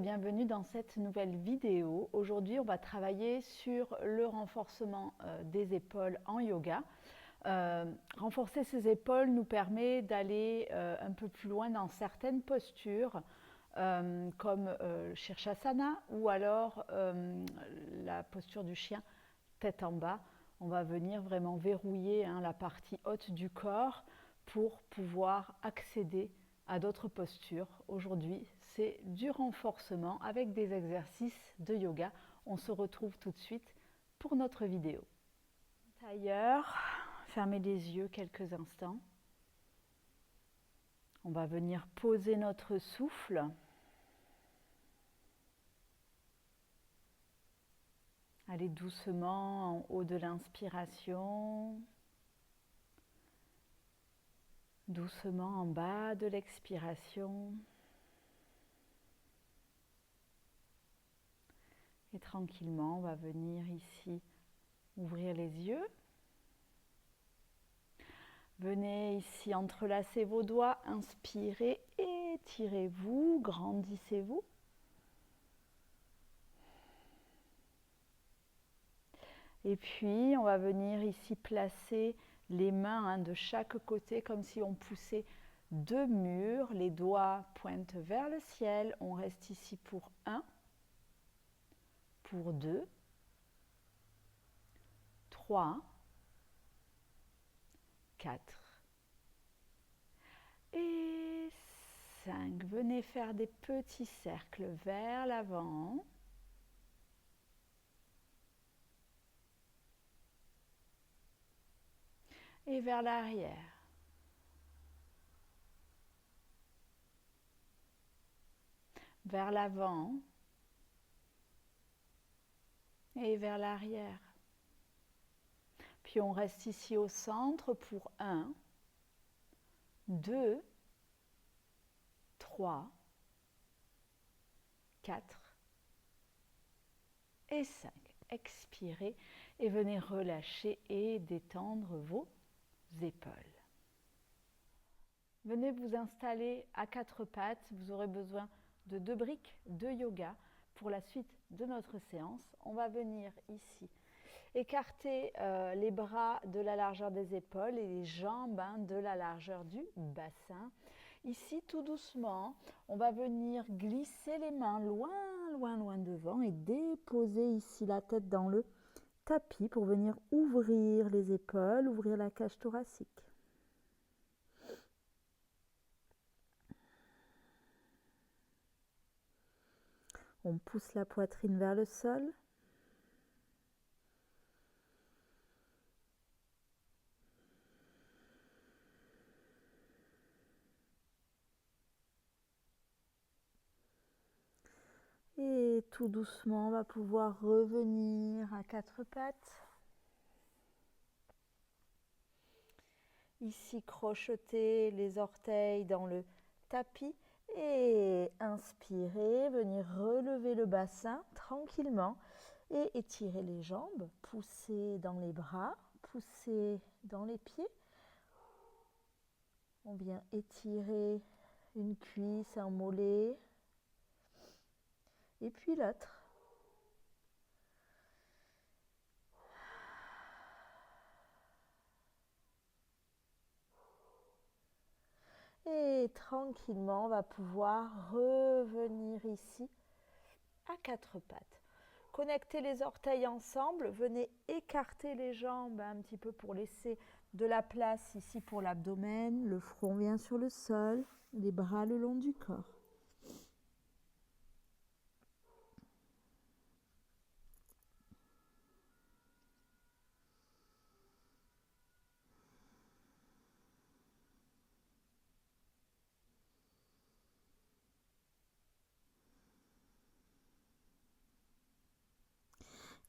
Bienvenue dans cette nouvelle vidéo. Aujourd'hui, on va travailler sur le renforcement des épaules en yoga. Renforcer ses épaules nous permet d'aller un peu plus loin dans certaines postures, comme Shirshasana ou alors la posture du chien tête en bas. On va venir vraiment verrouiller la partie haute du corps pour pouvoir accéder à d'autres postures. Aujourd'hui, c'est du renforcement avec des exercices de yoga. On se retrouve tout de suite pour notre vidéo. Ailleurs, fermez les yeux quelques instants. On va venir poser notre souffle. Allez doucement en haut de l'inspiration. Doucement en bas de l'expiration. Et tranquillement, on va venir ici ouvrir les yeux. Venez ici entrelacer vos doigts, inspirez, étirez-vous, grandissez-vous. Et puis, on va venir ici placer les mains de chaque côté comme si on poussait deux murs. Les doigts pointent vers le ciel. On reste ici pour 1, pour 2, 3, 4 et 5. Venez faire des petits cercles vers l'avant. Et vers l'arrière. Vers l'avant. Et vers l'arrière. Puis on reste ici au centre pour 1, 2, 3, 4 et 5. Expirez et venez relâcher et détendre vos épaules. Venez vous installer à quatre pattes. Vous aurez besoin de 2 briques de yoga. Pour la suite de notre séance, on va venir ici écarter les bras de la largeur des épaules et les jambes de la largeur du bassin. Ici, tout doucement, on va venir glisser les mains loin, loin, loin devant et déposer ici la tête dans le tapis pour venir ouvrir les épaules, ouvrir la cage thoracique. On pousse la poitrine vers le sol. Et tout doucement, on va pouvoir revenir à quatre pattes. Ici, crocheter les orteils dans le tapis et inspirer, venir relever le bassin tranquillement et étirer les jambes, pousser dans les bras, pousser dans les pieds. On vient étirer une cuisse, un mollet et puis l'autre. Et tranquillement, on va pouvoir revenir ici à quatre pattes. Connectez les orteils ensemble, venez écarter les jambes un petit peu pour laisser de la place ici pour l'abdomen. Le front vient sur le sol, les bras le long du corps.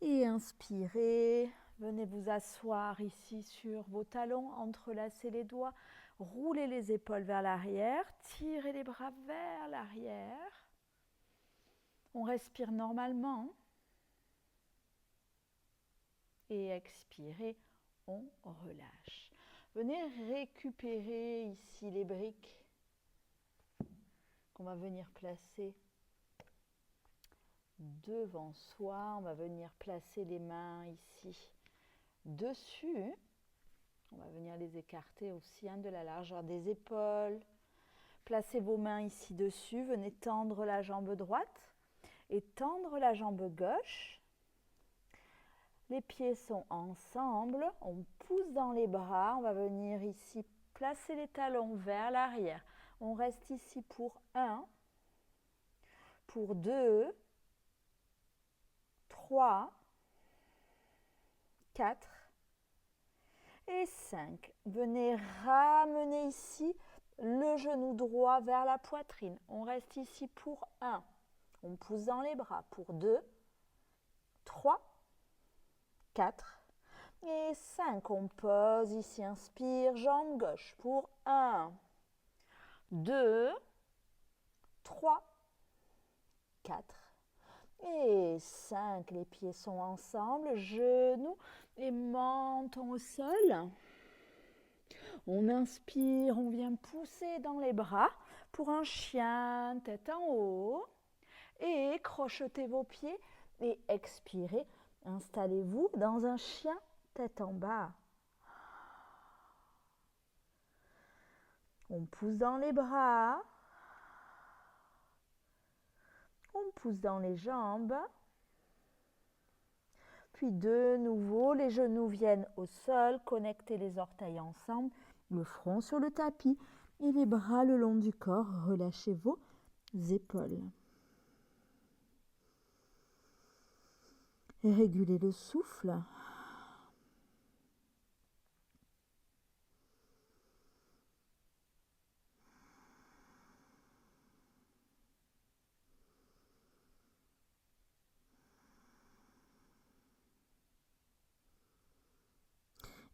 Et inspirez, venez vous asseoir ici sur vos talons, entrelacez les doigts, roulez les épaules vers l'arrière, tirez les bras vers l'arrière. On respire normalement. Et expirez, on relâche. Venez récupérer ici les briques qu'on va venir placer devant soi. On va venir placer les mains ici dessus. On va venir les écarter aussi de la largeur des épaules. Placez vos mains ici dessus. Venez tendre la jambe droite et tendre la jambe gauche. Les pieds sont ensemble. On pousse dans les bras. On va venir ici placer les talons vers l'arrière. On reste ici pour 1, pour 2, 3, 4 et 5. Venez ramener ici le genou droit vers la poitrine. On reste ici pour 1. On pousse dans les bras pour 2, 3, 4 et 5. On pose ici, inspire, jambe gauche pour 1, 2, 3, 4 et 5. Les pieds sont ensemble, genoux et menton au sol. On inspire, on vient pousser dans les bras pour un chien, tête en haut. Et crochetez vos pieds et expirez. Installez-vous dans un chien, tête en bas. On pousse dans les bras. On pousse dans les jambes. Puis de nouveau, les genoux viennent au sol. Connectez les orteils ensemble. Le front sur le tapis et les bras le long du corps. Relâchez vos épaules. Et régulez le souffle.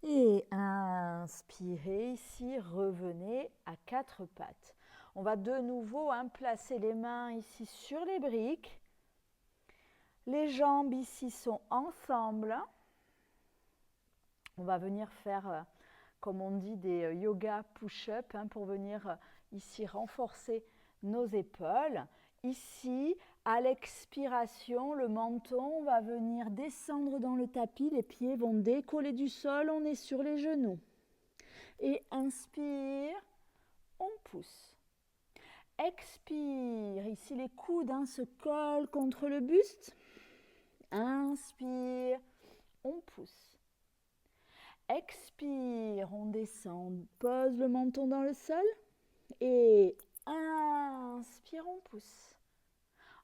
Et inspirez ici, revenez à 4 pattes. On va de nouveau placer les mains ici sur les briques. Les jambes ici sont ensemble. On va venir faire, comme on dit, des yoga push-up pour venir ici renforcer nos épaules. Ici, à l'expiration, le menton va venir descendre dans le tapis. Les pieds vont décoller du sol. On est sur les genoux. Et inspire, on pousse. Expire, ici les coudes se collent contre le buste. Inspire, on pousse. Expire, on descend, on pose le menton dans le sol. Et inspire, on pousse.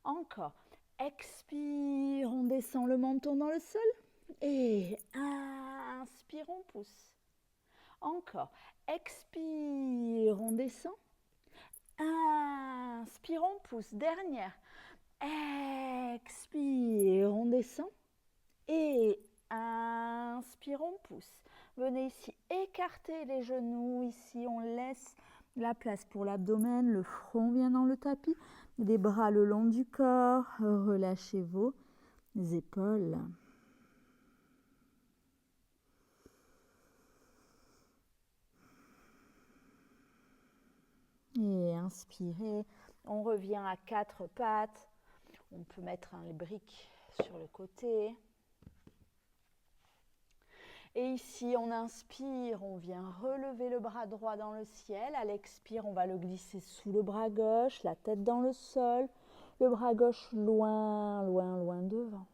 Encore. Expire, on descend le menton dans le sol. Et inspire, on pousse. Encore. Expire, on descend. Inspire, on pousse. Dernière. Expire, on descend. Et inspire, on pousse. Venez ici, écarter les genoux. Ici, on laisse la place pour l'abdomen. Le front vient dans le tapis. Les bras le long du corps. Relâchez vos épaules. Et inspirez. On revient à 4 pattes. On peut mettre les briques sur le côté. Et ici, on inspire, on vient relever le bras droit dans le ciel. À l'expire, on va le glisser sous le bras gauche, la tête dans le sol. Le bras gauche loin, loin, loin devant.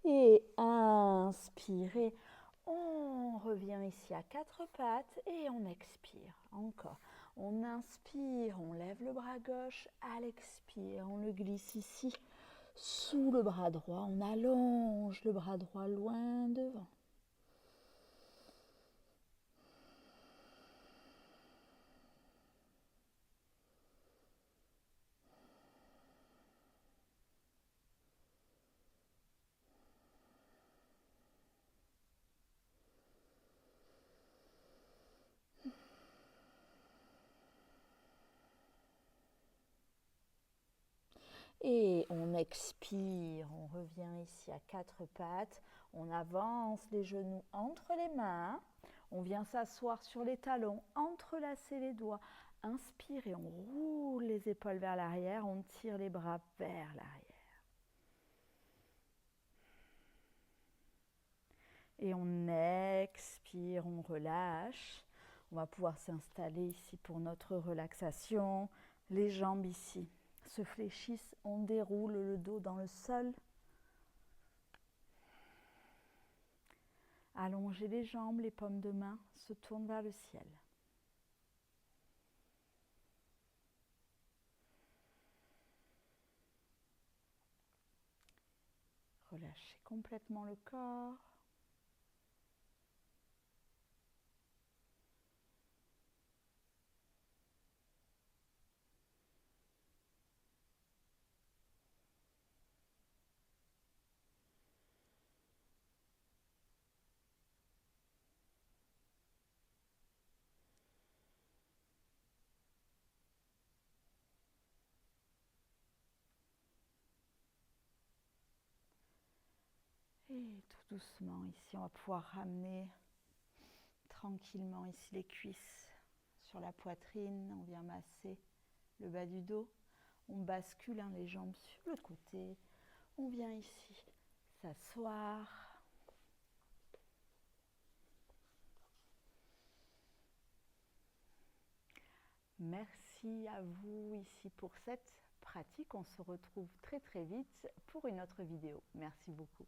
Et inspirez. On revient ici à 4 pattes et on expire. Encore. On inspire, on lève le bras gauche. À l'expire, on le glisse ici sous le bras droit. On allonge le bras droit loin devant. Et on expire, on revient ici à quatre pattes, on avance les genoux entre les mains, on vient s'asseoir sur les talons, entrelacer les doigts, inspire et on roule les épaules vers l'arrière, on tire les bras vers l'arrière. Et on expire, on relâche. On va pouvoir s'installer ici pour notre relaxation. Les jambes ici se fléchissent, on déroule le dos dans le sol. Allongez les jambes, les paumes de main se tournent vers le ciel. Relâchez complètement le corps. Et tout doucement, ici, on va pouvoir ramener tranquillement ici les cuisses sur la poitrine. On vient masser le bas du dos. On bascule les jambes sur le côté. On vient ici s'asseoir. Merci à vous ici pour cette pratique. On se retrouve très très vite pour une autre vidéo. Merci beaucoup.